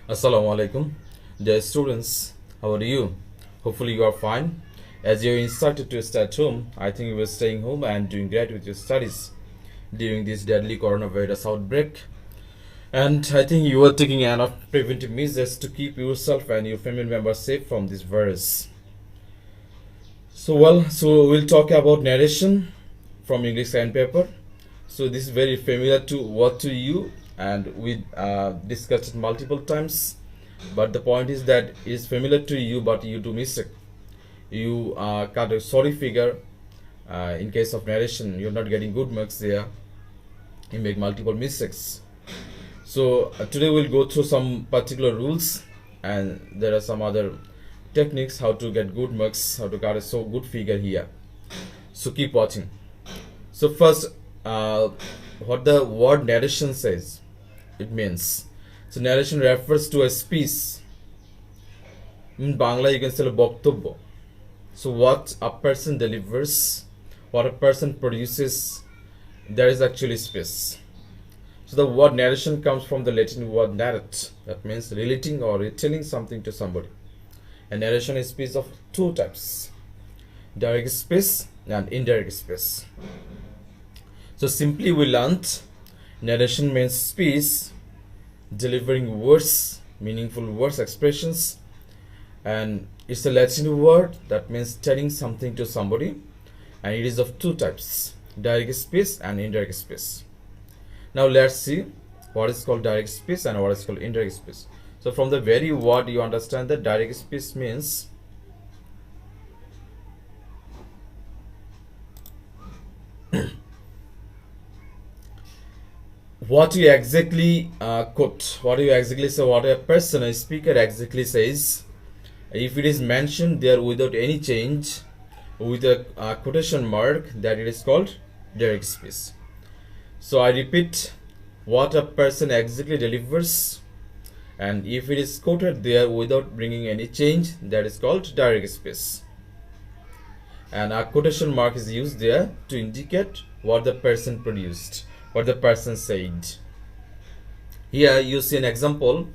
Assalamu alaikum. Dear students, how are you? Hopefully you are fine. As you are instructed to stay at home, I think you were staying home and doing great with your studies during this deadly coronavirus outbreak. And I think you are taking enough preventive measures to keep yourself and your family members safe from this virus. So we'll talk about narration from English sandpaper. So this is very familiar to you, and we discussed it multiple times. But the point is that it is familiar to you, but you do mistake. You cut a sorry figure. In case of narration, you're not getting good marks there. You make multiple mistakes. So today we'll go through some particular rules, and there are some other techniques how to get good marks, how to cut a so good figure here. So keep watching. So first, what the word narration says, it means. So narration refers to a speech. In Bangla, you can say boktobbo. So what a person delivers, what a person produces, there is actually speech. So the word narration comes from the Latin word narrate. That means relating or retelling something to somebody. And narration is speech of two types: direct speech and indirect speech. So simply we learnt narration means speech, delivering words, meaningful words, expressions, and it's a Latin word that means telling something to somebody, and it is of two types: direct speech and indirect speech. Now let's see what is called direct speech and what is called indirect speech. So from the very word you understand that direct speech means what you exactly quote, what you exactly say, what a person, a speaker exactly says. If it is mentioned there without any change, with a quotation mark, that it is called direct speech. So I repeat, what a person exactly delivers, and if it is quoted there without bringing any change, that is called direct speech. And a quotation mark is used there to indicate what the person produced, what the person said. Here you see an example.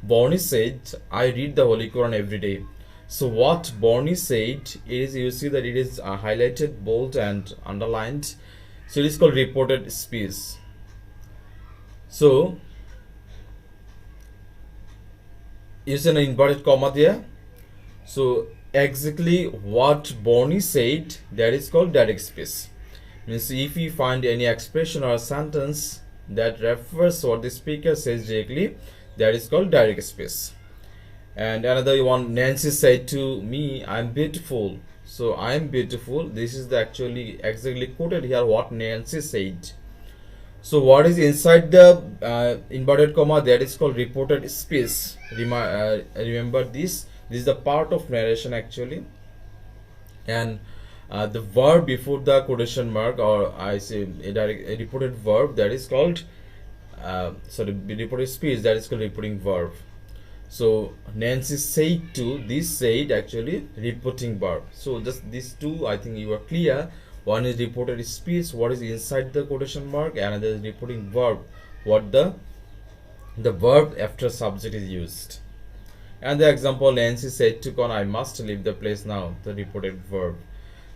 Bonnie said, I read the Holy Quran every day. So what Bonnie said is, you see that it is highlighted, bold and underlined. So it is called reported speech. So you see an inverted comma there. So exactly what Bonnie said, that is called direct speech. Means if you find any expression or a sentence that refers what the speaker says directly, that is called direct speech. And another one, Nancy said to me, I'm beautiful. So I'm beautiful, this is the actually exactly quoted here what Nancy said. So what is inside the inverted comma, that is called reported speech. Remember this is the part of narration actually. And the verb before the quotation mark, or I say a reported verb, that is called reported speech, that is called reporting verb. So Nancy said to, this said actually reporting verb. So just these two, I think you are clear. One is reported speech, what is inside the quotation mark, and another is reporting verb, what the verb after subject is used. And the example, Nancy said to Con, I must leave the place now, the reported verb.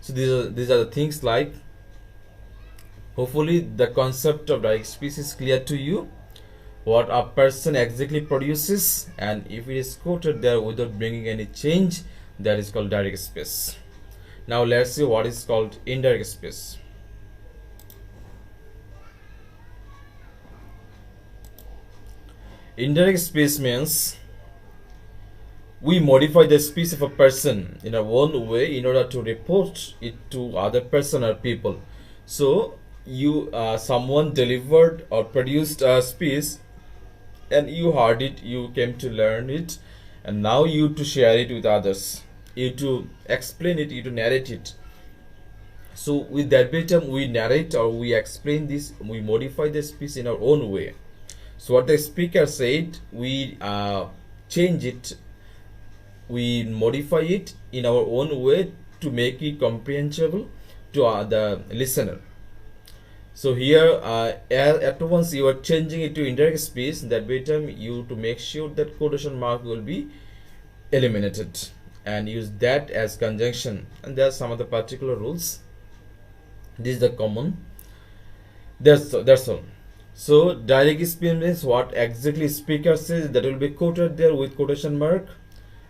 So these are the things like, hopefully the concept of direct speech is clear to you, what a person exactly produces, and if it is quoted there without bringing any change, that is called direct speech. Now let's see what is called indirect speech. Indirect speech means we modify the speech of a person in our own way in order to report it to other person or people. So you someone delivered or produced a speech, and you heard it, you came to learn it, and now you to share it with others, you to explain it, you to narrate it. So with that verbatim, we narrate or we explain this, we modify the speech in our own way. So what the speaker said, we change it, we modify it in our own way to make it comprehensible to the listener. So here at once you are changing it to indirect speech, that by time you to make sure that quotation mark will be eliminated and use that as conjunction. And there are some of the particular rules. This is the common. That's all. So direct speech means what exactly speaker says, that will be quoted there with quotation mark.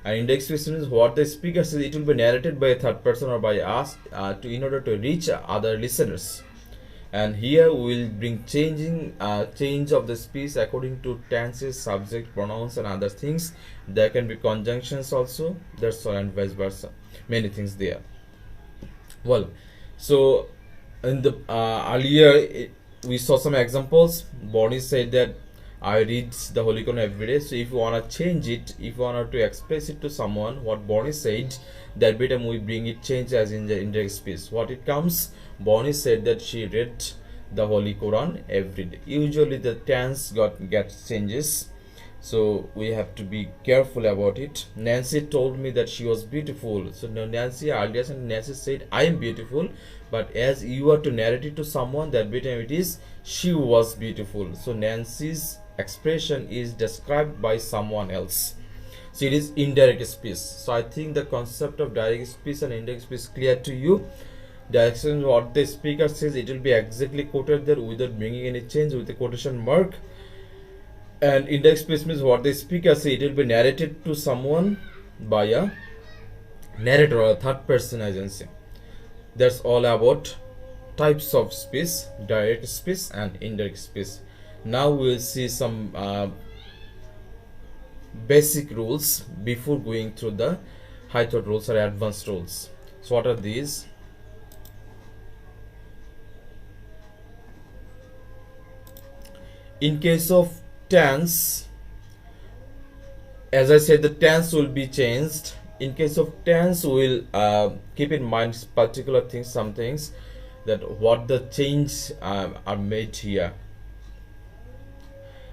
And indirect speech means what the speaker says, it will be narrated by a third person or by us in order to reach other listeners. And here we will bring change of the speech according to tenses, subject, pronouns, and other things. There can be conjunctions also. That's all, and vice versa. Many things there. Well, so in the earlier we saw some examples. Bonnie said that I read the Holy Quran every day. So if you wanna change it, if you wanna to express it to someone, what Bonnie said, that bit we bring it change as in the indirect speech. What it comes, Bonnie said that she read the Holy Quran every day. Usually the tense gets changes, so we have to be careful about it. Nancy told me that she was beautiful. So Nancy earlier Nancy said I am beautiful, but as you are to narrate it to someone, that bit it is she was beautiful. So Nancy's expression is described by someone else. So it is indirect speech. So I think the concept of direct speech and indirect speech is clear to you. Direction what the speaker says, it will be exactly quoted there without bringing any change with the quotation mark. And indirect speech means what the speaker says, it will be narrated to someone by a narrator or a third person agency. That's all about types of speech, direct speech and indirect speech. Now we will see some basic rules before going through the high thought rules or advanced rules. So what are these? In case of tense, as I said, the tense will be changed. In case of tense, we will keep in mind particular things, some things that what the change are made here.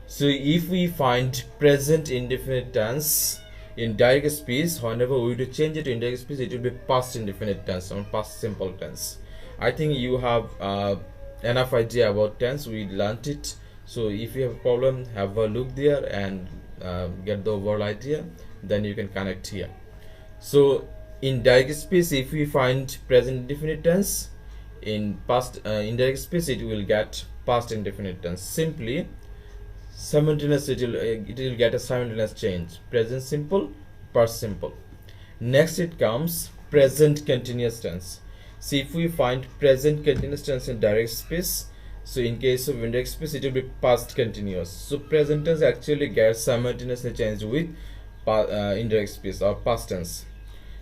So if we find present indefinite tense in direct speech, whenever we to change it to indirect speech, it will be past indefinite tense or past simple tense. I think you have enough idea about tense. We learned it. So if you have a problem, have a look there and get the overall idea, then you can connect here. So in direct speech, if we find present indefinite tense, in past indirect speech, it will get past indefinite tense. Simply simultaneous, it will get a simultaneous change. Present simple, past simple. Next it comes present continuous tense. See, if we find present continuous tense in direct speech, so in case of indirect speech, it will be past continuous. So present tense actually gets simultaneously changed with indirect speech or past tense.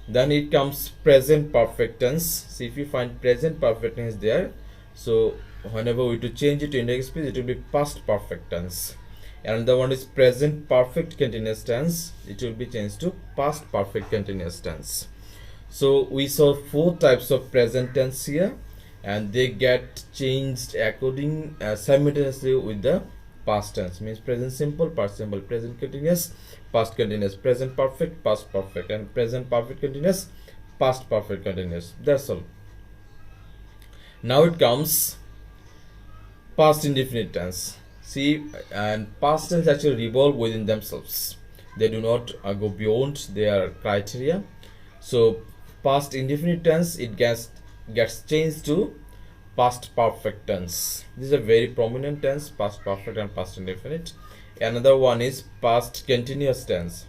Then it comes present perfect tense. See, if you find present perfect tense there, so whenever we to change it to indirect speech, it will be past perfect tense. Another one is present perfect continuous tense. It will be changed to past perfect continuous tense. So we saw 4 types of present tense here, and they get changed according simultaneously with the past tense. Means present simple, past simple, present continuous, past continuous, present perfect, past perfect, and present perfect continuous, past perfect continuous. That's all. Now it comes past indefinite tense. See, and past tense actually revolve within themselves. They do not go beyond their criteria. So past indefinite tense, it gets changed to past perfect tense. This is a very prominent tense, past perfect and past indefinite. Another one is past continuous tense,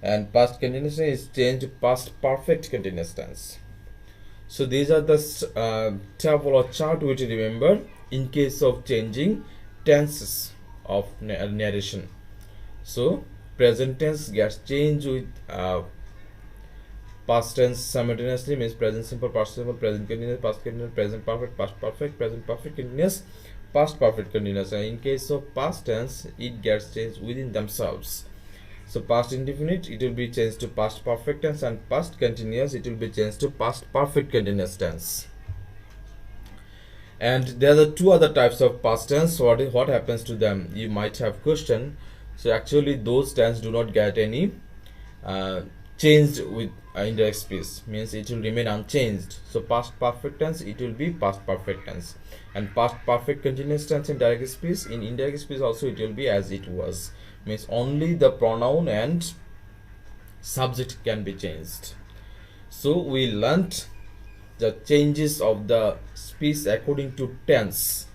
and past continuous tense is changed to past perfect continuous tense. So these are the table or chart which you remember in case of changing tenses of narration. So present tense gets changed with past tense simultaneously, means present simple, past simple, present continuous, past continuous, present perfect, past perfect, present perfect continuous, past perfect continuous. And in case of past tense, it gets changed within themselves. So past indefinite, it will be changed to past perfect tense, and past continuous, it will be changed to past perfect continuous tense. And there are the 2 other types of past tense. What happens to them? You might have question. So actually those tense do not get any changed with indirect space, means it will remain unchanged. So past perfect tense, it will be past perfect tense, and past perfect continuous tense in direct space. In indirect space also it will be as it was, means only the pronoun and subject can be changed. So we learnt the changes of the speech according to tense.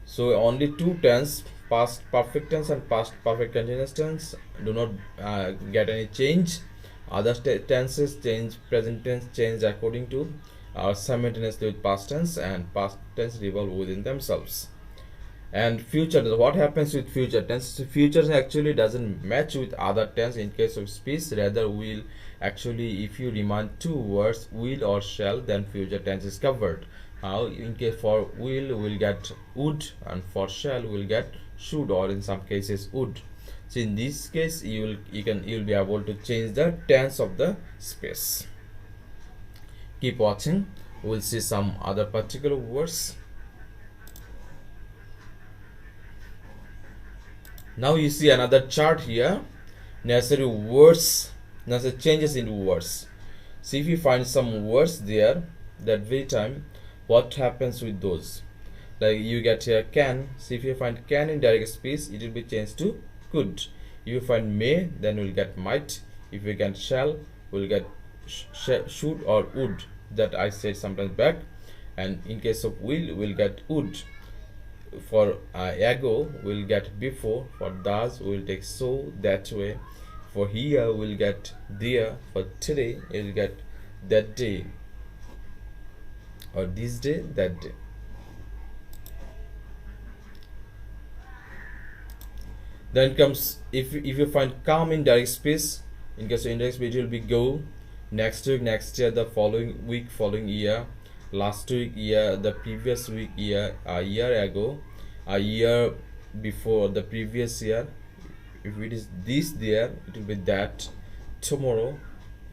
So only two tense, past perfect tense and past perfect continuous tense, do not get any change. Other tenses change, present tense change according to simultaneously with past tense, and past tense revolve within themselves. And future, what happens with future tense? Future actually doesn't match with other tense in case of speech. Rather, will actually, if you remind two words, will or shall, then future tense is covered. How in case for will get would, and for shall will get should, or in some cases would. So in this case, you'll be able to change the tense of the space. Keep watching. We'll see some other particular words. Now you see another chart here. Necessary words, necessary changes in words. See if you find some words there, that very time, what happens with those? Like you get here can. See if you find can in direct speech, it will be changed to could. If you find may, then we'll get might. If we get shall, we'll get should or would, that I said sometimes back. And in case of will, we'll get would. For ago, we'll get before. For does, we'll take so, that way. For here, we'll get there. For today, we'll get that day, or this day, that day. Then comes, if you find come in direct space, in case of indirect space, it will be go, next week, next year, the following week, following year, last week, year, the previous week, year, a year ago, a year before, the previous year. If it is this there, it will be that, tomorrow,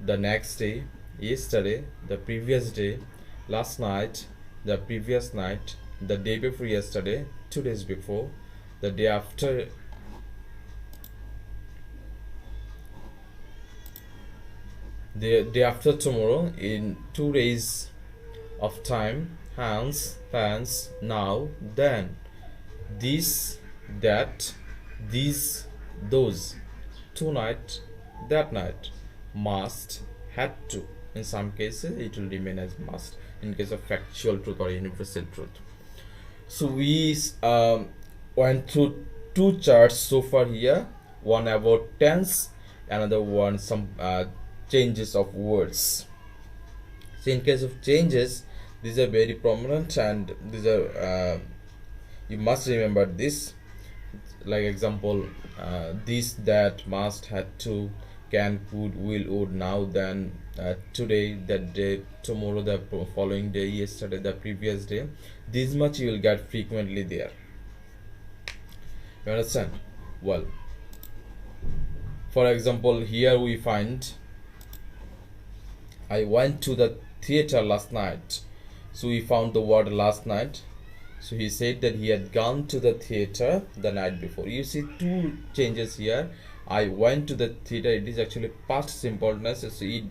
the next day, yesterday, the previous day, last night, the previous night, the day before yesterday, 2 days before, the day after, the day after tomorrow, in 2 days of time, hence, thence, now, then, this, that, these, those, tonight, that night, must, had to. In some cases it will remain as must, in case of factual truth or universal truth. So we went through two charts so far here, one about tense, another one some changes of words. So in case of changes, these are very prominent, and these are you must remember this. Like example, this, that, must, had to, can, could, will, would, now, then, today, that day, tomorrow, the following day, yesterday, the previous day. This much you will get frequently there. You understand? Well, for example, here we find I went to the theater last night. So we found the word last night. So he said that he had gone to the theater the night before. You see two changes here. I went to the theater, it is actually past simple tense, so it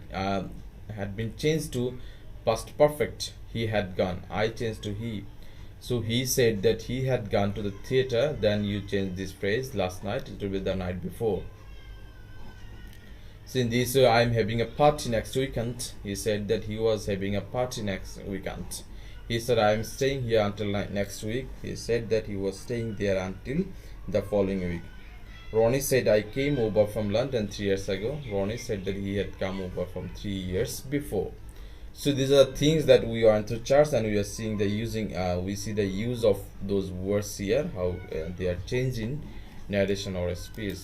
had been changed to past perfect. He had gone. I changed to he. So he said that he had gone to the theater. Then you change this phrase last night, it will be the night before. So in this, I'm having a party next weekend. He said that he was having a party next weekend. He said I'm staying here until next week. He said that he was staying there until the following week. Ronnie said I came over from London 3 years ago. Ronnie said that he had come over from 3 years before. So these are things that we are into charts, and we are seeing the using. We see the use of those words here, how they are changing narration or speech.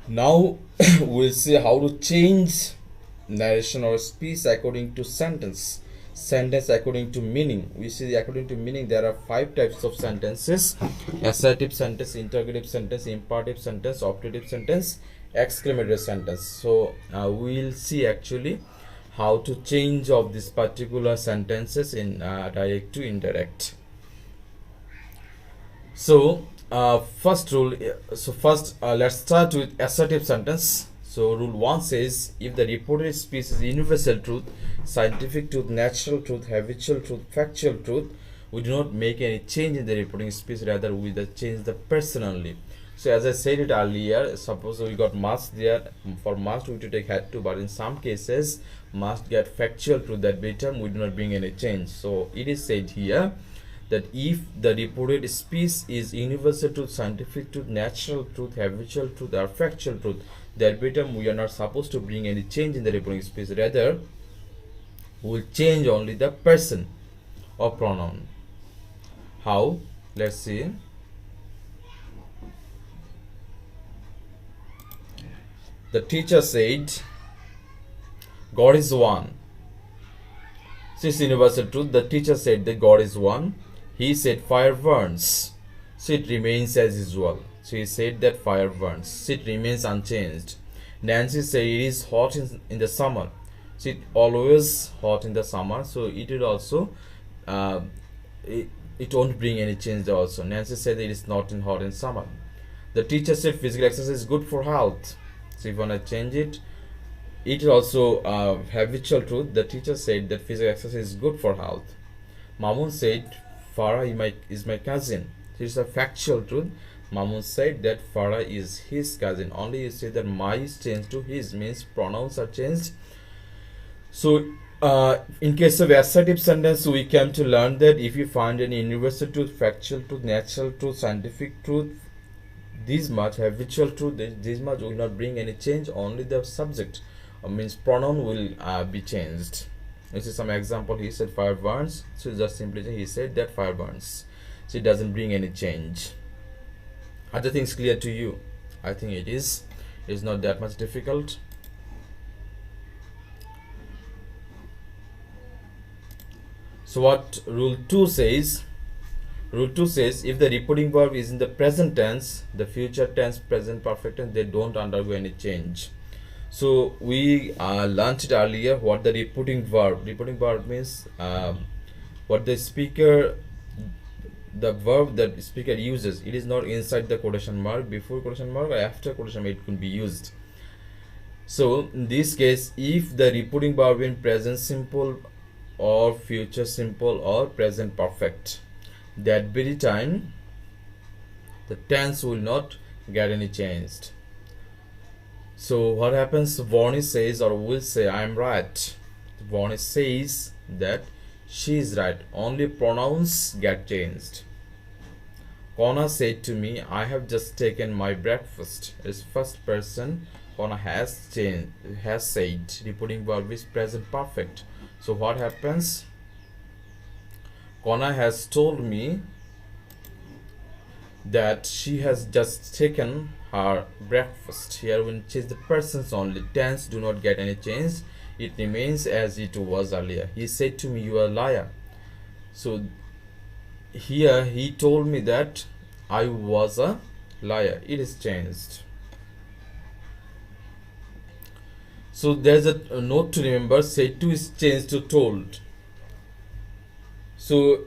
Now we'll see how to change narration or speech according to sentence. Sentence according to meaning. We see according to meaning there are 5 types of sentences: assertive sentence, interrogative sentence, imperative sentence, optative sentence, exclamatory sentence. So we'll see actually how to change of these particular sentences in direct to indirect. So first rule, let's start with assertive sentence. So rule 1 says, if the reported speech is universal truth, scientific truth, natural truth, habitual truth, factual truth, we do not make any change in the reporting speech, rather we change the person only. So as I said it earlier, suppose we got must there, for must we to take had to, but in some cases must get factual truth, that very term we do not bring any change. So it is said here that if the reported speech is universal truth, scientific truth, natural truth, habitual truth, or factual truth, that very term we are not supposed to bring any change in the reporting speech, rather we will change only the person or pronoun. How? Let's see. The teacher said, God is one. So it's universal truth. The teacher said that God is one. He said fire burns. So it remains as usual. So he said that fire burns. So it remains unchanged. Nancy said it is hot in the summer. So it always hot in the summer. So it will also it won't bring any change also. Nancy said it is not hot in summer. The teacher said physical exercise is good for health. So if you want to change it, it is also habitual truth. The teacher said that physical exercise is good for health. Mamun said Farah is my cousin. This is a factual truth. Mamun said that Farah is his cousin. Only you say that my is changed to his, means pronouns are changed. So in case of assertive sentence, we came to learn that if you find any universal truth, factual truth, natural truth, scientific truth, this much habitual truth, this much will not bring any change, only the subject means pronoun will be changed. This is some example. He said fire burns, so just simply he said that fire burns, so it doesn't bring any change. Other things clear to you? I think it is. It's not that much difficult. So what rule 2 says? Rule 2 says, if the reporting verb is in the present tense, the future tense, present perfect tense, they don't undergo any change. So we learned it earlier what the reporting verb. Reporting verb means what the speaker, the verb that the speaker uses. It is not inside the quotation mark, before quotation mark or after quotation mark it could be used. So in this case, if the reporting verb in present simple or future simple or present perfect, that very time the tense will not get any changed. So what happens? Varnish says or will say I am right. Varnish says that she is right. Only pronouns get changed. Kona said to me, I have just taken my breakfast. It's first person. Kona has said. Reporting verb is present perfect. So what happens? Kona has told me that she has just taken her breakfast. Here when change the persons only, tense do not get any change, it remains as it was earlier. He said to me, you are a liar. So here he told me that I was a liar. It is changed. So there's a note to remember. Said to is changed to told. So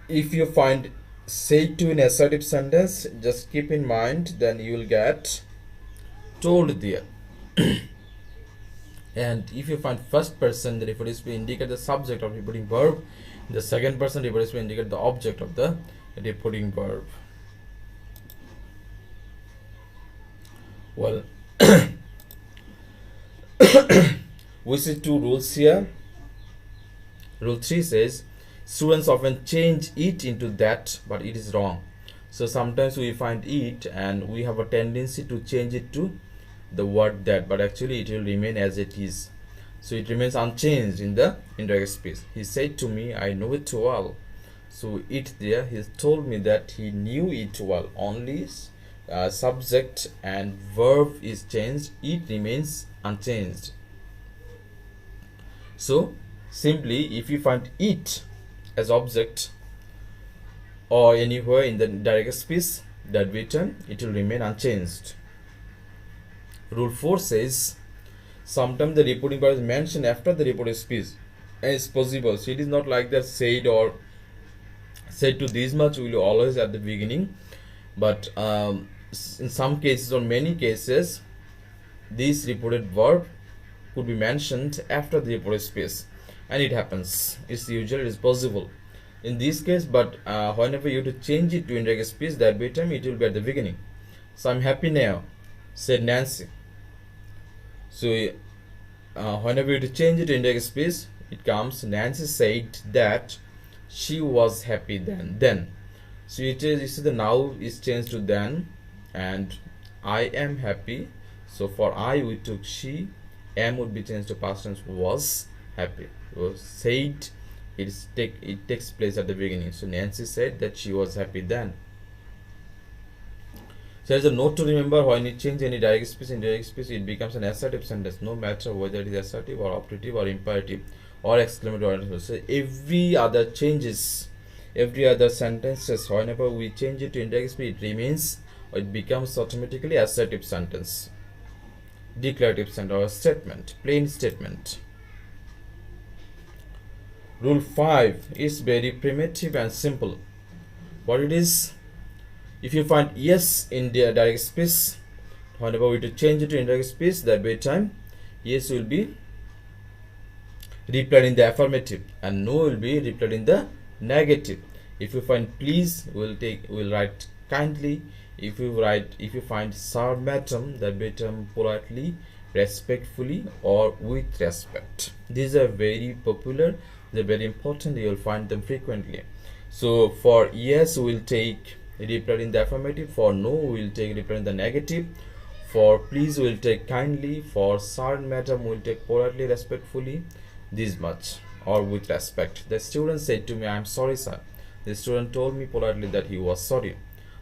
if you find said to in assertive sentence, just keep in mind, then you will get told there. And if you find first person, the referred speech indicate the subject of reporting verb. The second person referred speech indicate the object of the reporting verb. Well, we see two rules here. Rule 3 says students often change it into that, but it is wrong. So sometimes we find it and we have a tendency to change it to the word that, but actually it will remain as it is. So it remains unchanged in the indirect space. He said to me, I know it well. So it there, he told me that he knew it well. Only subject and verb is changed, it remains unchanged. So simply if you find it as object or anywhere in the direct space, that written, it will remain unchanged. Rule 4 says sometimes the reporting verb is mentioned after the reported speech. It's possible. So it is not like that said or Said to this much will always at the beginning, but in some cases or many cases this reported verb could be mentioned after the reported space, and it happens. It's usually, it is possible in this case, but whenever you to change it to indirect space, that by time it will be at the beginning. So I'm happy now, said Nancy. So whenever you to change it to indirect space, it comes Nancy said that she was happy then. So it is, you see, the now is changed to then, and I am happy. So for I we took she, am would be changed to past tense was happy. Was said, it takes place at the beginning. So Nancy said that she was happy then. So there's a note to remember: when you change any direct speech in direct speech, it becomes an assertive sentence, no matter whether it is assertive or operative or imperative or exclamatory or so every other changes, every other sentences, whenever we change it to indirect speech, it remains or it becomes automatically assertive sentence, declarative sentence, or statement, plain statement. Rule 5 is very primitive and simple. What it is? If you find yes in the direct speech, whenever we to change it to indirect speech, that by time yes will be replied in the affirmative and no will be replied in the negative. If you find please, we'll write kindly. If you find sir, madam, that by time politely, respectfully, or with respect. These are very popular, they're very important, you'll find them frequently. So for yes we'll take replied in the affirmative, for no we'll take replied in the negative, for please we'll take kindly, for sir and madam we'll take politely, respectfully, this much, or with respect. The student said to me, I'm sorry sir. The student told me politely that he was sorry.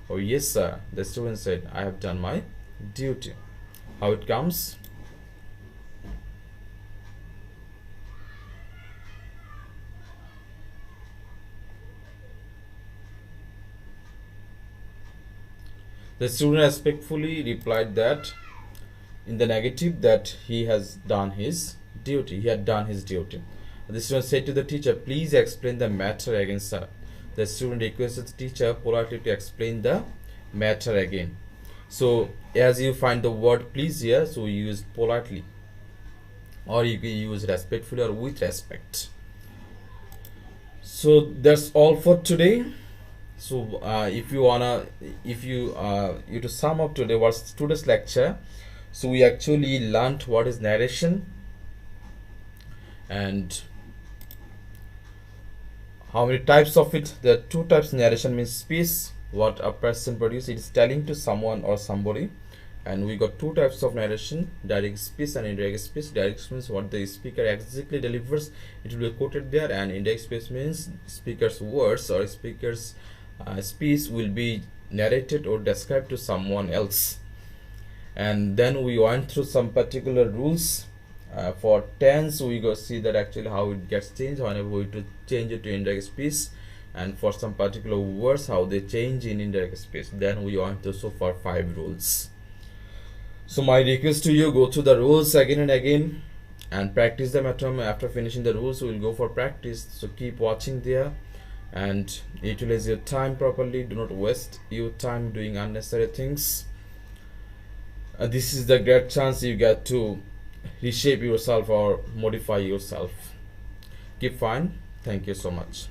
Or yes sir, the student said, I have done my duty. How it comes? The student respectfully replied that in the negative that he has done his duty. He had done his duty. The student said to the teacher, please explain the matter again, sir. The student requested the teacher politely to explain the matter again. So as you find the word please here, so we use politely, or you can use respectfully or with respect. So that's all for today. So if you to sum up today what's today's lecture, so we actually learned what is narration and how many types of it. There are two types. Narration means speech, what a person produces, it is telling to someone or somebody, and we got two types of narration: direct speech and indirect speech. Direct means what the speaker exactly delivers, it will be quoted there, and indirect speech means speaker's words or speaker's speech will be narrated or described to someone else. And then we went through some particular rules. For tense we go see that actually how it gets changed whenever we to change it to indirect speech, and for some particular words how they change in indirect speech. Then we went to so far 5 rules. So my request to you, go through the rules again and again and practice them at home. After finishing the rules we will go for practice, so keep watching there and utilize your time properly. Do not waste your time doing unnecessary things. This is the great chance you get to reshape yourself or modify yourself. Keep fine. Thank you so much.